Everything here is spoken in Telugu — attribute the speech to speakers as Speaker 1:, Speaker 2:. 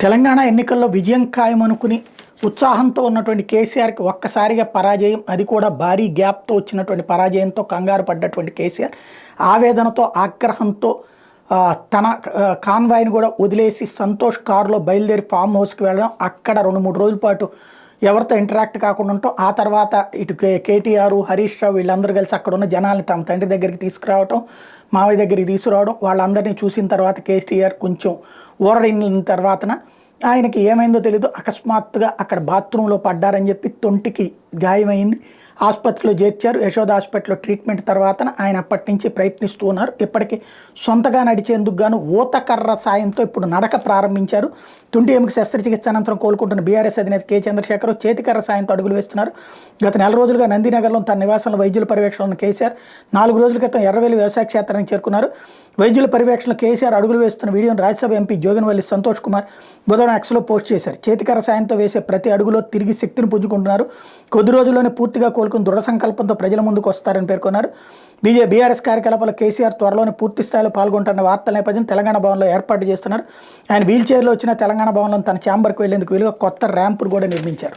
Speaker 1: తెలంగాణ ఎన్నికల్లో విజయం ఖాయమనుకుని ఉత్సాహంతో ఉన్నటువంటి కేసీఆర్కి ఒక్కసారిగా పరాజయం, అది కూడా భారీ గ్యాప్తో వచ్చినటువంటి పరాజయంతో కంగారు పడ్డటువంటి కేసీఆర్ ఆవేదనతో ఆగ్రహంతో తన కాన్వాయ్ని కూడా వదిలేసి సంతోష్ కారులో బయలుదేరి ఫామ్ హౌస్కి వెళ్ళడం, అక్కడ 2-3 రోజుల పాటు ఎవరితో ఇంటరాక్ట్ కాకుండా ఉంటాం. ఆ తర్వాత ఇటు కేటీఆర్, హరీష్ రావు వీళ్ళందరూ కలిసి అక్కడ ఉన్న జనాల్ని తమ తండ్రి దగ్గరికి తీసుకురావడం, మావయ్య దగ్గరికి తీసుకురావడం, వాళ్ళందరినీ చూసిన తర్వాత కేటీఆర్ కొంచెం ఊరడిన తర్వాతన ఆయనకి ఏమైందో తెలీదు, అకస్మాత్తుగా అక్కడ బాత్రూంలో పడ్డారని చెప్పి తొంటికి గాయమైంది, ఆసుపత్రిలో చేర్చారు. యశోద హాస్పిటల్లో ట్రీట్మెంట్ తర్వాత ఆయన అప్పటి నుంచి ప్రయత్నిస్తూ ఉన్నారు. ఇప్పటికీ సొంతగా నడిచేందుకు గాను ఊతకర్ర సాయంతో ఇప్పుడు నడక ప్రారంభించారు. తుంటి ఎముక శస్త్రచికిత్స అనంతరం కోలుకుంటున్న బీఆర్ఎస్ అధినేత కె చంద్రశేఖర్ చేతికర్ర సాయంతో అడుగులు వేస్తున్నారు. గత 4 రోజులుగా నందినగర్లో తన నివాసంలో వైద్యుల పర్యవేక్షణలో ఉన్న కేసీఆర్ 4 రోజుల క్రితం ఎర్రవేలి వ్యవసాయ క్షేత్రానికి చేరుకున్నారు. వైద్యుల పర్యవేక్షణలో కేసీఆర్ అడుగులు వేస్తున్న వీడియోను రాజ్యసభ ఎంపీ జోగినవల్లి సంతోష్ కుమార్ బుధవారం ఎక్స్లో పోస్ట్ చేశారు. చేతికర్ర సాయంతో వేసే ప్రతి అడుగులో తిరిగి శక్తిని పుంజుకుంటున్నారు. కొద్ది రోజుల్లోనే పూర్తిగా కోలుకుని దృఢ సంకల్పంతో ప్రజల ముందుకు వస్తారని పేర్కొన్నారు. బీఆర్ఎస్ కార్యకలాపాల్లో కేసీఆర్ త్వరలోనే పూర్తి స్థాయిలో పాల్గొంటున్న వార్తల నేపథ్యం తెలంగాణ భవన్లో ఏర్పాటు చేస్తున్నారు. ఆయన వీల్ చైర్లో వచ్చిన తెలంగాణ భవన్లో తన ఛాంబర్కి వెళ్లేందుకు వీలుగా కొత్త ర్యాంపును కూడా నిర్మించారు.